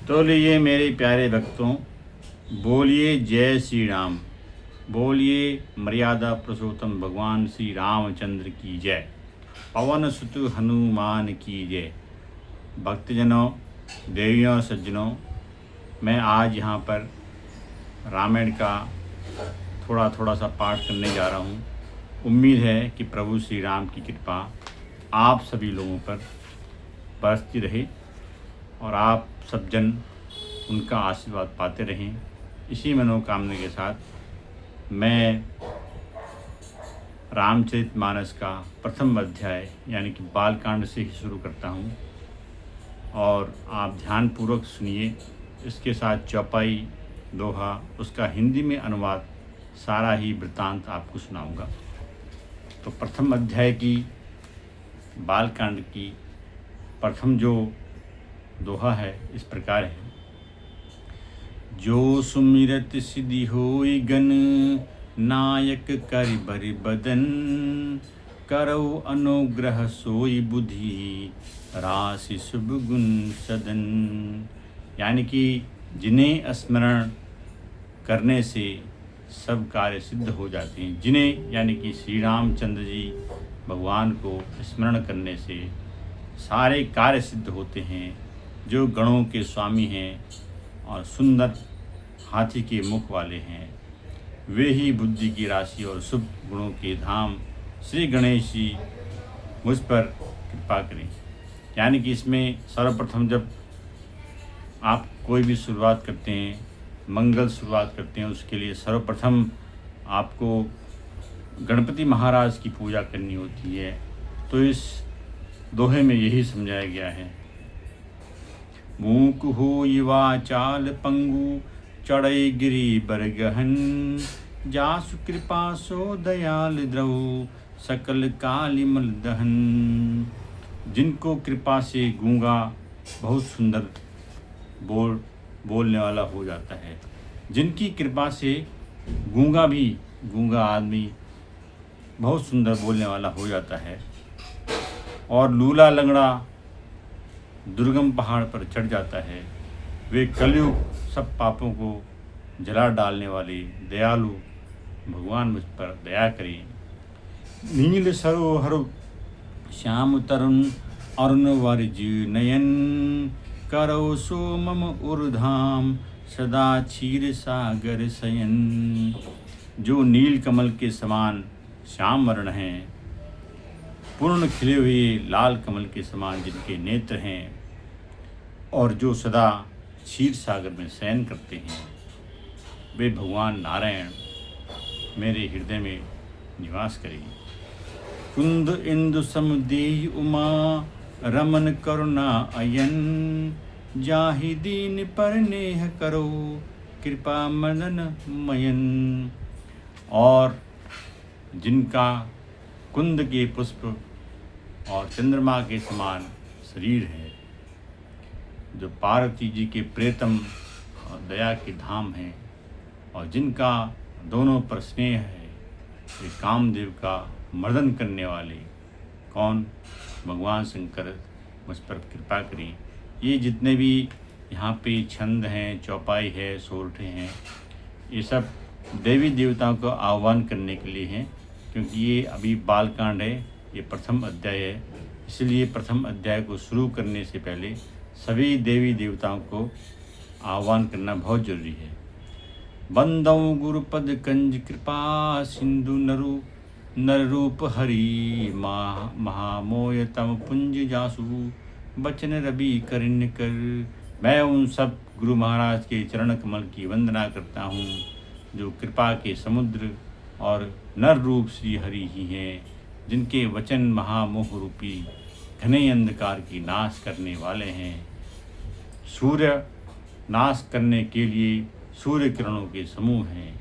तो लीजिए मेरे प्यारे भक्तों, बोलिए जय श्री राम। बोलिए मर्यादा पुरुषोत्तम भगवान श्री रामचंद्र की जय। पवन सुत हनुमान की जय। भक्तजनों, देवियों, सज्जनों, मैं आज यहाँ पर रामायण का थोड़ा सा पाठ करने जा रहा हूँ। उम्मीद है कि प्रभु श्री राम की कृपा आप सभी लोगों पर बरसती रहे और आप सब जन उनका आशीर्वाद पाते रहें। इसी मनोकामना के साथ मैं रामचरितमानस का प्रथम अध्याय यानी कि बालकांड से ही शुरू करता हूँ और आप ध्यानपूर्वक सुनिए। इसके साथ चौपाई, दोहा, उसका हिंदी में अनुवाद, सारा ही वृत्तांत आपको सुनाऊंगा। तो प्रथम अध्याय की बालकांड की प्रथम जो दोहा है इस प्रकार है। जो सुमिरत सिद्धि होई गन, नायक करि बरि बदन, करौ अनुग्रह सोई बुद्धि, राशि शुभ गुण सदन। यानी कि जिन्हें स्मरण करने से सब कार्य सिद्ध हो जाते हैं। जिन्हें यानी कि श्री रामचंद्र जी भगवान को स्मरण करने से सारे कार्य सिद्ध होते हैं। जो गणों के स्वामी हैं और सुंदर हाथी के मुख वाले हैं, वे ही बुद्धि की राशि और शुभ गुणों के धाम श्री गणेश जी मुझ पर कृपा करें। यानी कि इसमें सर्वप्रथम जब आप कोई भी शुरुआत करते हैं, मंगल शुरुआत करते हैं, उसके लिए सर्वप्रथम आपको गणपति महाराज की पूजा करनी होती है। तो इस दोहे में यही समझाया गया है। मूक होई वाचाल पंगु, चढ़ई गिरि बर गहन, जासु कृपा सो दयाल द्रऊ, सकल काली मल दहन। जिनको कृपा से गूंगा बहुत सुंदर बोलने वाला हो जाता है। जिनकी कृपा से गूंगा आदमी बहुत सुंदर बोलने वाला हो जाता है और लूला लंगड़ा दुर्गम पहाड़ पर चढ़ जाता है, वे कलयुग सब पापों को जला डालने वाले दयालु भगवान मुझ पर दया करें। नील सरोहर श्याम तरुण, अरुण वर्ज नयन, करौ सो मम उर्धाम, सदा क्षीर सागर शयन। जो नील कमल के समान श्याम वर्ण हैं, पूर्ण खिले हुए लाल कमल के समान जिनके नेत्र हैं, और जो सदा क्षीर सागर में शयन करते हैं, वे भगवान नारायण मेरे हृदय में निवास करें। कुंद इंदु समुदेय उमा, रमन करुणा अयन, जाहि दीन पर नेह करो, कृपा मदन मयन। और जिनका कुंद के पुष्प और चंद्रमा के समान शरीर है, जो पार्वती जी के प्रेतम और दया के धाम हैं, और जिनका दोनों पर स्नेह है, वे कामदेव का मर्दन करने वाले कौन? भगवान शंकर मुझ पर कृपा करें। ये जितने भी यहाँ पे छंद हैं, चौपाई है, सोरठे हैं, ये सब देवी देवताओं को आह्वान करने के लिए हैं। क्योंकि ये अभी बालकांड है, ये प्रथम अध्याय है, इसलिए प्रथम अध्याय को शुरू करने से पहले सभी देवी देवताओं को आह्वान करना बहुत जरूरी है। बंदौ गुरुपद कंज कृपा सिंधु नर रूप हरि, महामोय तम पुंज जासु, बचन रवि करिण्य कर। मैं उन सब गुरु महाराज के चरण कमल की वंदना करता हूँ, जो कृपा के समुद्र और नर रूप श्री हरि ही हैं, जिनके वचन महामोह रूपी घने अंधकार की नाश करने वाले हैं। सूर्य नाश करने के लिए सूर्य किरणों के समूह हैं।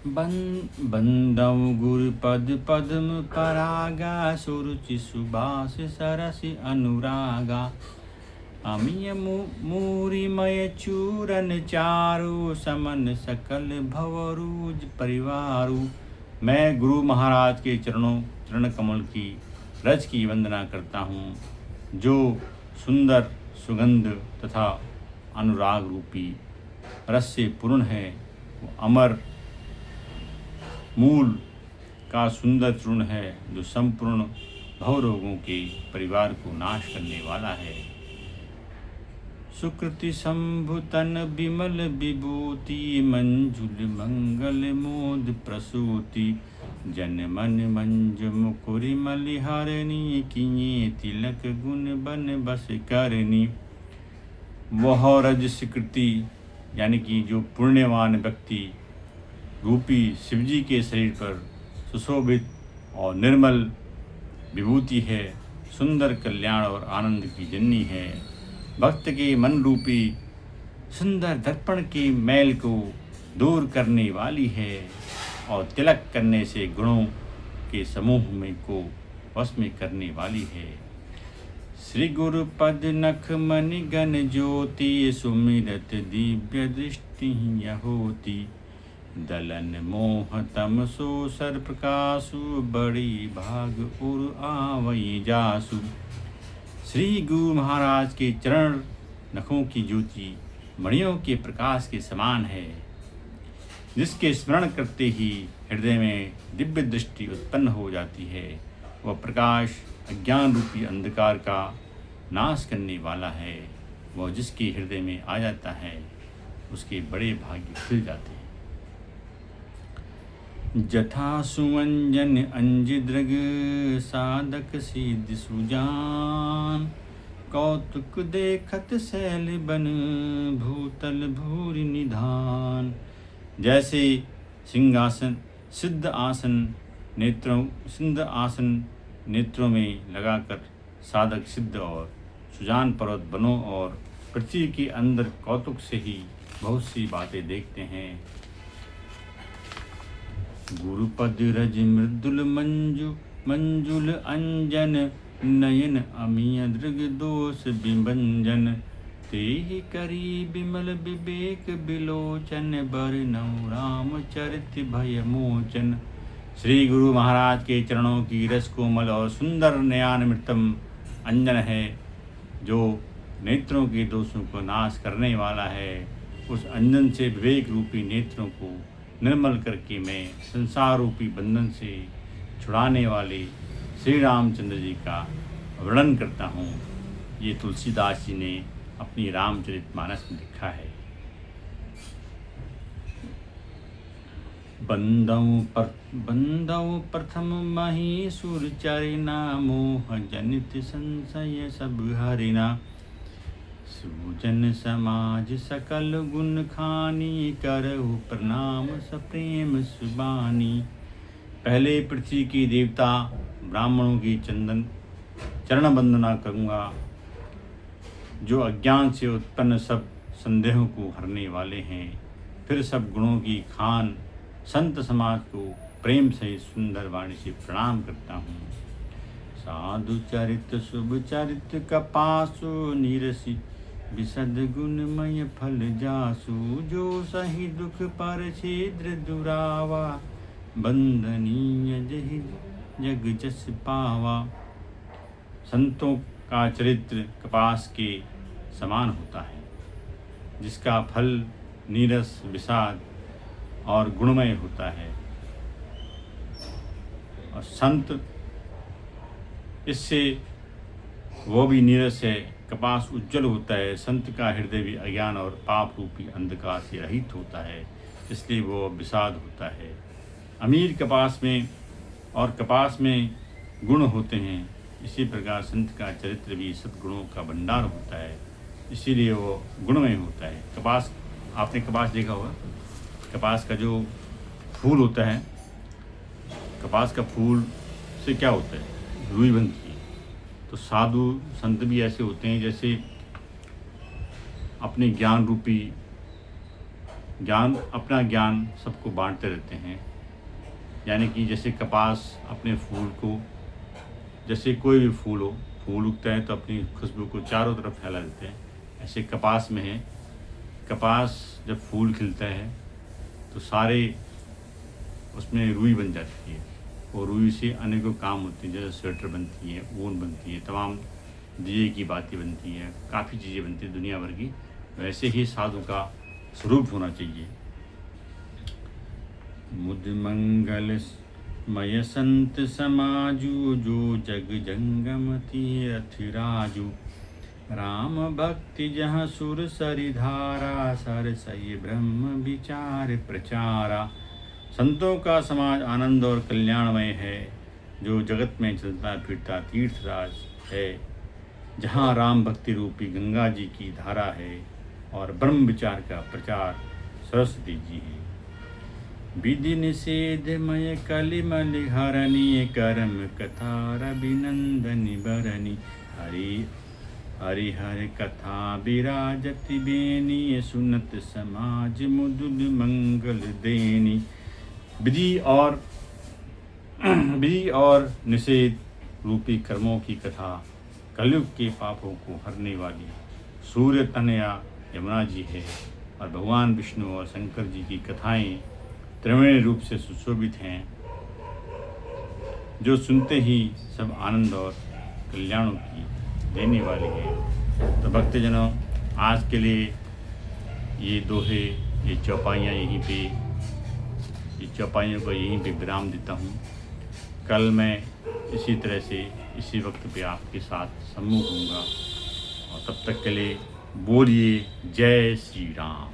बंदव गुरु पद पद्म परागा, सुरुचि सुबास सरसि अनुरागा, अमिय मूरिमय चूरन चारु, समन सकल भवरूज परिवारु। मैं गुरु महाराज के चरण कमल की रज की वंदना करता हूँ, जो सुंदर सुगंध तथा अनुराग रूपी रस से पूर्ण है। वो अमर मूल का सुंदर चूर्ण है जो संपूर्ण भव रोगों के परिवार को नाश करने वाला है। सुकृति संभुतन विमल विभूति मंजुल मंगल मोद प्रसूति जन मन मंज मुकुरि मलिहारिणी किए तिलक गुण बन बस करनी। वह रज स्वीकृति यानी कि जो पुण्यवान व्यक्ति रूपी शिवजी के शरीर पर सुशोभित और निर्मल विभूति है, सुंदर कल्याण और आनंद की जननी है। भक्त के मन रूपी सुंदर दर्पण के मैल को दूर करने वाली है और तिलक करने से गुणों के समूह में को वश में करने वाली है। श्री गुरु पद नख मणि गण ज्योति सुमिरत दिव्य दृष्टि होती दलन मोह तम सो सर प्रकाशु बड़ी भाग उर आवई जासु। श्री गुरु महाराज के चरण नखों की ज्योति मणियों के प्रकाश के समान है, जिसके स्मरण करते ही हृदय में दिव्य दृष्टि उत्पन्न हो जाती है। वह प्रकाश अज्ञान रूपी अंधकार का नाश करने वाला है। वह जिसके हृदय में आ जाता है उसके बड़े भाग्य खुल जाते हैं। जथा सुवंजन अंजिद्रग साधक सिद्ध सुजान कौतुक देखत शैल बन भूतल भूरि निधान। जैसे सिंहासन सिद्ध आसन नेत्रों में लगाकर साधक सिद्ध और सुजान पर्वत बनों और पृथ्वी के अंदर कौतुक से ही बहुत सी बातें देखते हैं। गुरुपद रज मृदुल मंजुल अंजन नयन अमीय दृग दोष विभंजन तेहि करी विमल विवेक बिलोचन बरनौ राम चरित भय मोचन। श्री गुरु महाराज के चरणों की रस कोमल और सुंदर नयनामृतम अंजन है जो नेत्रों के दोषों को नाश करने वाला है। उस अंजन से विवेक रूपी नेत्रों को निर्मल करके मैं संसार रूपी बंधन से छुड़ाने वाले श्री रामचंद्र जी का वर्णन करता हूँ। ये तुलसीदास जी ने अपनी रामचरितमानस में लिखा है। बंदौ प्रथम महीसुर चरिना मोह जनित संशय सब हरिना सुजन समाज सकल गुण खानी करहु प्रणाम सप्रेम सुबानी। पहले पृथ्वी की देवता ब्राह्मणों की चरण वंदना करूँगा जो अज्ञान से उत्पन्न सब संदेहों को हरने वाले हैं। फिर सब गुणों की खान संत समाज को प्रेम से सुंदर वाणी से प्रणाम करता हूँ। साधु चरित शुभ चरित कपासु निरसी विशद गुणमय फल जासु जो सही दुख पर छिद्र दुरावा बंदनीय जहि जग जस पावा। संतों का चरित्र कपास के समान होता है जिसका फल नीरस विषाद और गुणमय होता है और संत इससे वो भी नीरस है। कपास उज्जवल होता है, संत का हृदय भी अज्ञान और पाप रूपी अंधकार से रहित होता है, इसलिए वो विषाद होता है। अमीर कपास में और कपास में गुण होते हैं, इसी प्रकार संत का चरित्र भी सद्गुणों का भंडार होता है, इसीलिए वो गुणमय होता है। कपास, आपने कपास देखा होगा, कपास का जो फूल होता है, कपास का फूल से क्या होता है, रुई बनती है। तो साधु संत भी ऐसे होते हैं जैसे अपने ज्ञान रूपी अपना ज्ञान सबको बांटते रहते हैं। यानी कि जैसे कपास अपने फूल को, जैसे कोई भी फूल हो, फूल उगता है तो अपनी खुशबू को चारों तरफ फैला देते हैं, ऐसे कपास में है। कपास जब फूल खिलता है तो सारे उसमें रुई बन जाती है और रुई से अनेकों काम होते हैं, जैसे स्वेटर बनती है, ऊन बनती है, तमाम दिए की बातें बनती हैं, काफ़ी चीज़ें बनती हैं दुनिया भर की। वैसे ही साधु का स्वरूप होना चाहिए। मुद मंगल मय संत समाजू, जो जग जंगम तीरथ राजू। राम भक्ति जहाँ सुर सरिधारा, सर सही ब्रह्म विचार प्रचारा। संतों का समाज आनंद और कल्याणमय है, जो जगत में चलता फिरता तीर्थराज है। जहाँ राम भक्ति रूपी गंगा जी की धारा है और ब्रह्म विचार का प्रचार सरस्वती जी है। विधि निषेधमय कलिमल हरणी, कर्म कथा रविनंदनी बरनी। हरिहर कथा विराजति बेनी, सुनत समाज मुदुल मंगल देनी। विधि और निषेध रूपी कर्मों की कथा कलयुग के पापों को हरने वाली सूर्य तनया यमुना जी है, और भगवान विष्णु और शंकर जी की कथाएं त्रिवेणी रूप से सुशोभित हैं, जो सुनते ही सब आनंद और कल्याणों की देने वाली है। तो भक्तजनों, आज के लिए ये दोहे, ये चौपाइयाँ ये चौपाइयों को यहीं पे विराम देता हूँ। कल मैं इसी तरह से इसी वक्त पे आपके साथ सम्मुख होऊंगा, और तब तक के लिए बोलिए जय श्री राम।